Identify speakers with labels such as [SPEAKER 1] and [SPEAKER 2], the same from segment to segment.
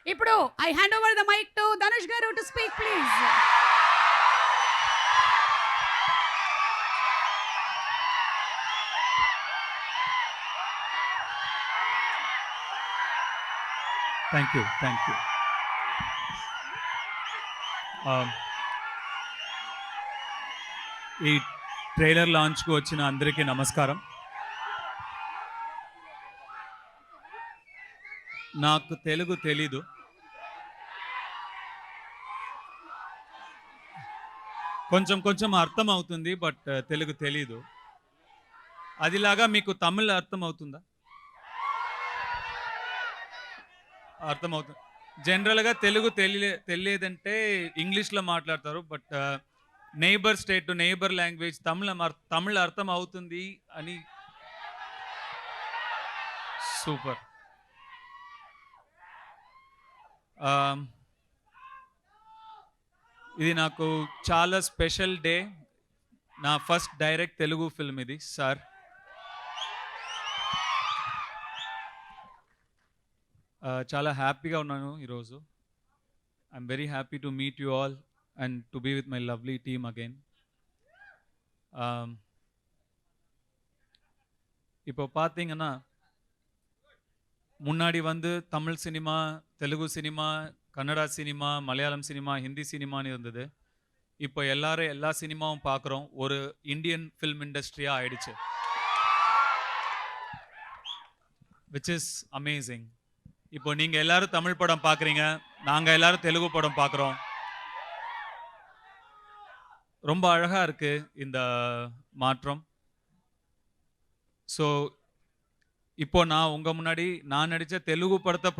[SPEAKER 1] ఇప్పుడు I hand over the mike to Dhanush garu to speak please.
[SPEAKER 2] Thank you, thank you. ఈ trailer లాంచ్కు వచ్చిన అందరికీ నమస్కారం. నాకు తెలుగు తెలీదు, కొంచెం కొంచెం అర్థం అవుతుంది, బట్ తెలుగు తెలీదు. అదిలాగా మీకు తమిళ్ అర్థం అవుతుందా? అర్థమవుతుంది. జనరల్గా తెలుగు తెలియదంటే ఇంగ్లీష్లో మాట్లాడతారు, but neighbour state to neighbour language Tamil అర్థం అవుతుంది అని. సూపర్. ఇది నాకు చాలా స్పెషల్ డే. నా ఫస్ట్ డైరెక్ట్ తెలుగు ఫిల్మ్ ఇది సార్. చాలా హ్యాపీగా ఉన్నాను ఈరోజు. I'm very happy to meet you all and to be with my lovely team again. இப்போ பார்த்தீங்கன்னா, முன்னாடி வந்து Tamil cinema, Telugu cinema, Kannada cinema, Malayalam cinema, Hindi சினிமான்னு இருந்தது. இப்போ எல்லாரும் எல்லா சினிமாவும் பார்க்குறோம். ஒரு இந்தியன் ஃபில்ம் இண்டஸ்ட்ரியாக ஆயிடுச்சு, விச் இஸ் அமேசிங். இப்போ நீங்கள் எல்லாரும் தமிழ் படம் பார்க்குறீங்க, நாங்கள் எல்லாரும் தெலுங்கு படம் பார்க்குறோம். ரொம்ப அழகாக இருக்குது இந்த மாற்றம். ஸோ இப்போ நான் உங்கள் முன்னாடி நான் நடித்த தெலுங்கு படத்தை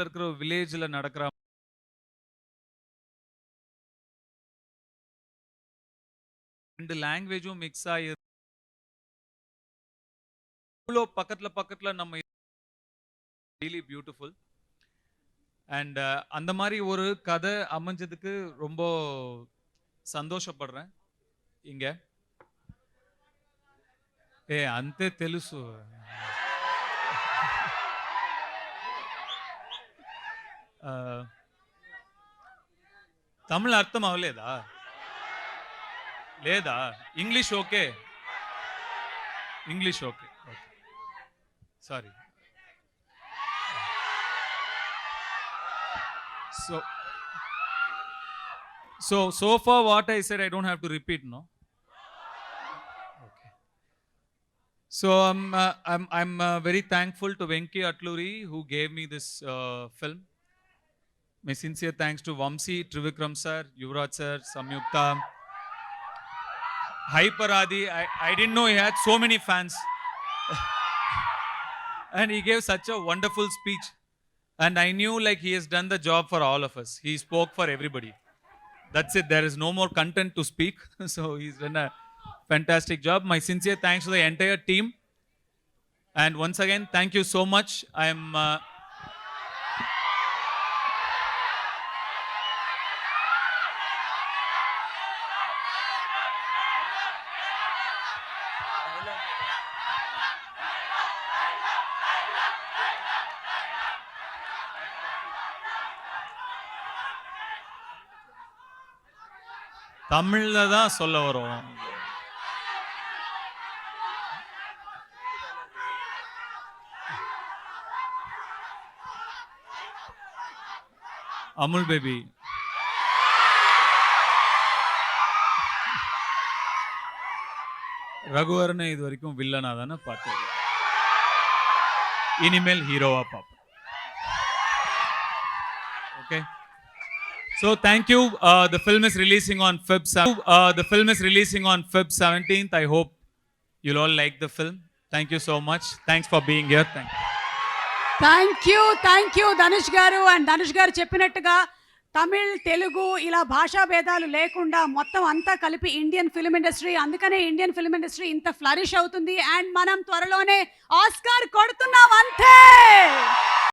[SPEAKER 2] இருக்கிற வில்லேஜில் நடக்கிற ரெண்டு லாங்குவேஜும் மிக்ஸ் ஆகி இவ்வளோ பக்கத்தில் நம்ம ரியலி பியூட்டிஃபுல். அண்ட் அந்த மாதிரி ஒரு கதை அமைஞ்சதுக்கு ரொம்ப సంతోషப்படுறேன். இங்கே అంతే తెలుసు. తమిళ అర్థం అవ్వలేదా? లేదా? English okay? English okay, okay, sorry. So far what I said I don't have to repeat, no? Okay. So I'm very thankful to Venki Atluri who gave me this film. My sincere thanks to Vamsi, Trivikram sir, Yuvraj sir, Samyukta, Hyperadi. I didn't know he had so many fans. And he gave such a wonderful speech. And I knew like he has done the job for all of us. He spoke for everybody. That's it. There is no more content to speak. So he's done a fantastic job. My sincere thanks to the entire team. And once again, thank you so much. I'm தமிழ்ல தான் சொல்ல வரோம். Amul baby, ரகுவரனை இது வரைக்கும் வில்லனா தானே பார்த்தது, இனிமேல் ஹீரோவா பார்ப்போம். Okay. So thank you. The film is releasing on Feb 17th. I hope you'll all like the film. Thank you so much. Thanks for being here.
[SPEAKER 1] Thank you Dhanush గారు. అండ్ ధనుష్ గారు చెప్పినట్టుగా తమిళ్, తెలుగు ఇలా భాషా భేదాలు లేకుండా మొత్తం అంతా కలిపి ఇండియన్ ఫిల్మ్ ఇండస్ట్రీ, అందుకనే ఇండియన్ ఫిల్మ్ ఇండస్ట్రీ ఇంత ఫ్లరిష్ అవుతుంది. అండ్ మనం త్వరలోనే ఆస్కార్ కొడుతున్నాం అంతే.